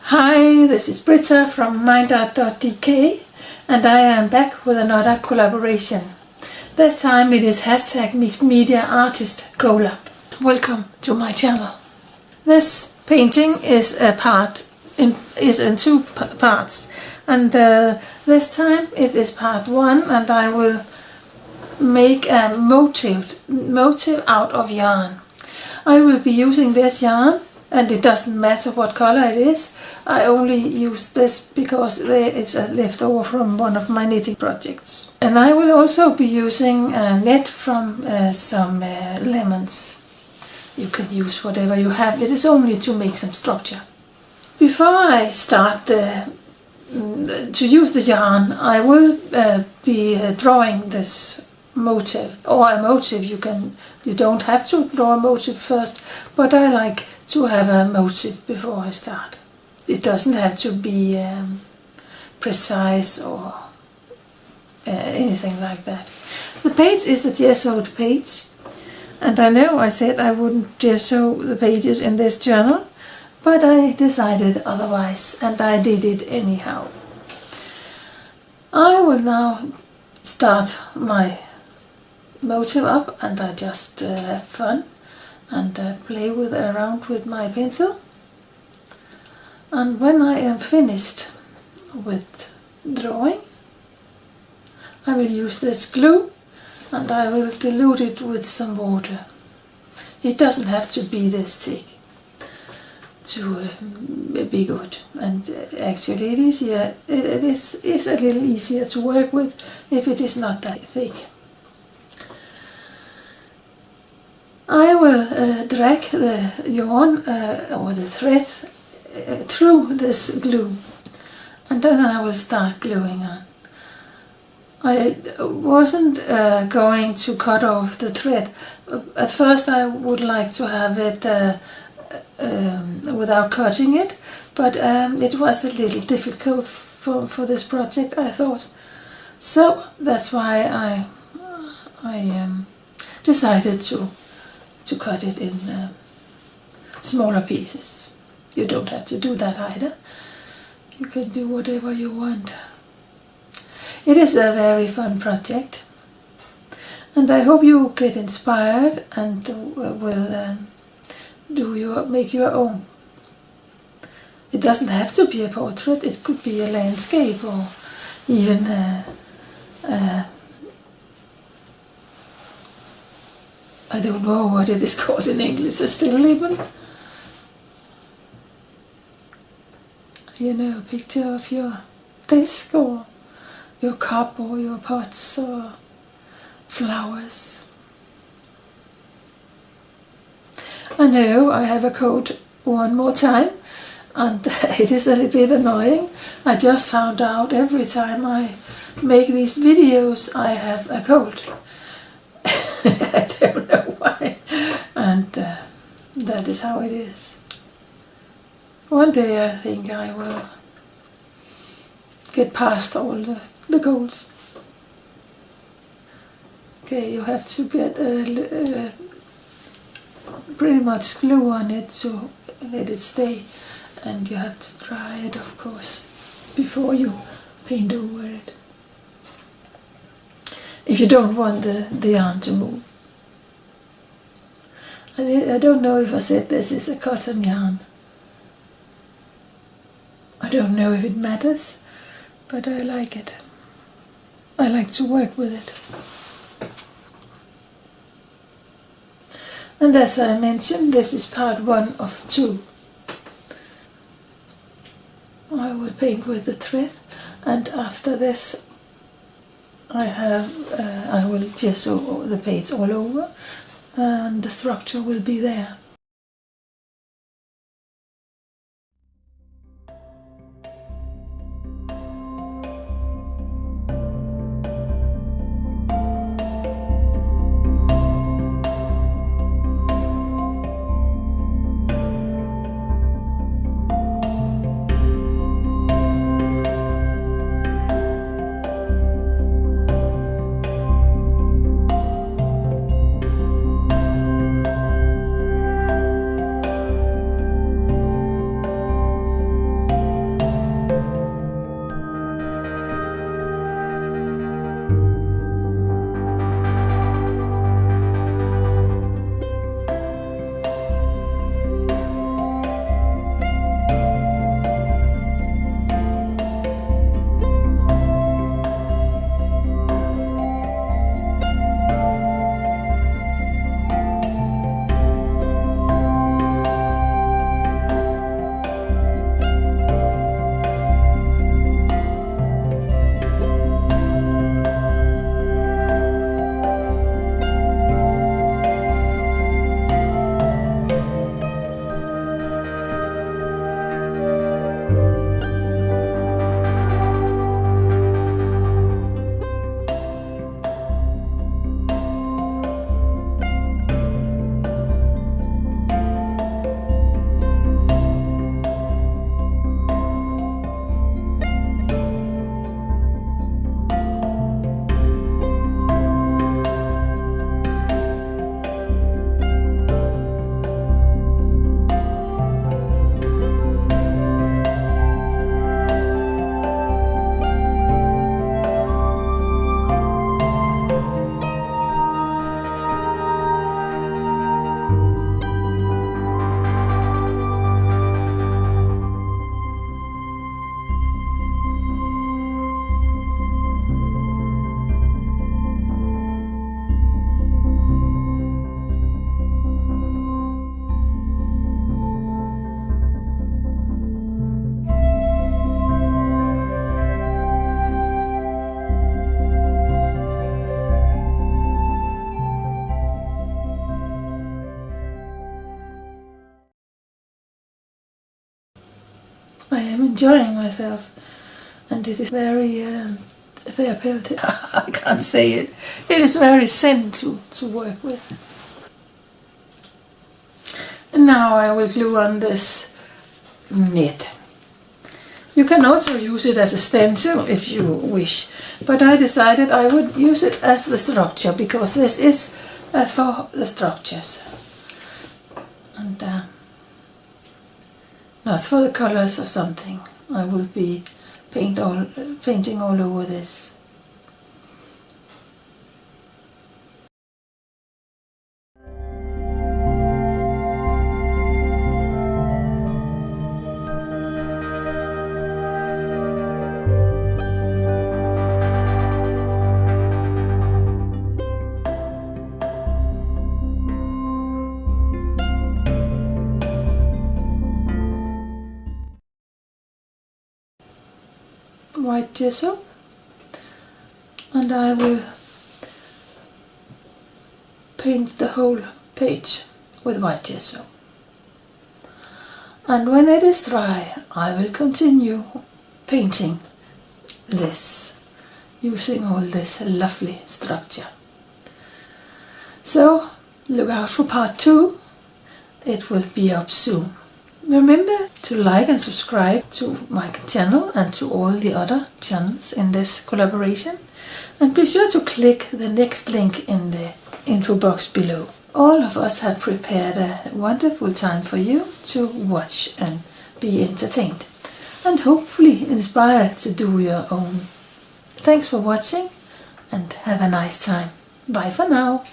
Hi, this is Britta from Mindart.dk and I am back with another collaboration. This time it is hashtag Mixed Media Artist Collab. Welcome to my channel. This painting is in two parts, and this time it is part one, and I will make a motive out of yarn. I will be using this yarn, and it doesn't matter what color it is. I only use this because it's a leftover from one of my knitting projects. And I will also be using a net from some lemons. You can use whatever you have. It is only to make some structure. Before I start to use the yarn, I will be drawing this motive, or a motive. You don't have to draw a motive first, but I like to have a motive before I start. It doesn't have to be precise or anything like that. The page is a gessoed page, and I know I said I wouldn't gesso the pages in this journal, but I decided otherwise, and I did it anyhow. I will now start my motive up, and I just have fun and play around with my pencil. And when I am finished with drawing, I will use this glue and I will dilute it with some water. It doesn't have to be this thick to be good, and actually it is a little easier to work with if it is not that thick. I will drag the yarn or the thread through this glue, and then I will start gluing on. I wasn't going to cut off the thread. At first I would like to have it without cutting it, but it was a little difficult for this project, I thought. So that's why I decided to cut it in smaller pieces. You don't have to do that either. You can do whatever you want. It is a very fun project, and I hope you get inspired and will make your own. It doesn't have to be a portrait. It could be a landscape, or even I don't know what it is called in English, a stilleben. You know, a picture of your desk or your cup or your pots or flowers. I know I have a cold one more time, and it is a little bit annoying. I just found out every time I make these videos I have a cold. I don't know why, and that is how it is. One day I think I will get past all the colds. Okay, you have to get pretty much glue on it to let it stay, and you have to dry it, of course, before you paint over it, if you don't want the yarn to move. I don't know if I said this is a cotton yarn. I don't know if it matters, but I like it. I like to work with it. And as I mentioned, this is part one of two. I will paint with the thread, and after this I will gesso the page all over, and the structure will be there. I am enjoying myself, and it is very therapeutic. I can't say it. It is very zen to work with. And now I will glue on this knit. You can also use it as a stencil if you wish, but I decided I would use it as the structure because this is for the structures and not for the colors or something. I will be painting all over this. White gesso, and I will paint the whole page with white gesso. And when it is dry, I will continue painting this using all this lovely structure. So look out for part 2. It will be up soon. Remember to like and subscribe to my channel and to all the other channels in this collaboration. And be sure to click the next link in the info box below. All of us have prepared a wonderful time for you to watch and be entertained. And hopefully inspired to do your own. Thanks for watching and have a nice time. Bye for now.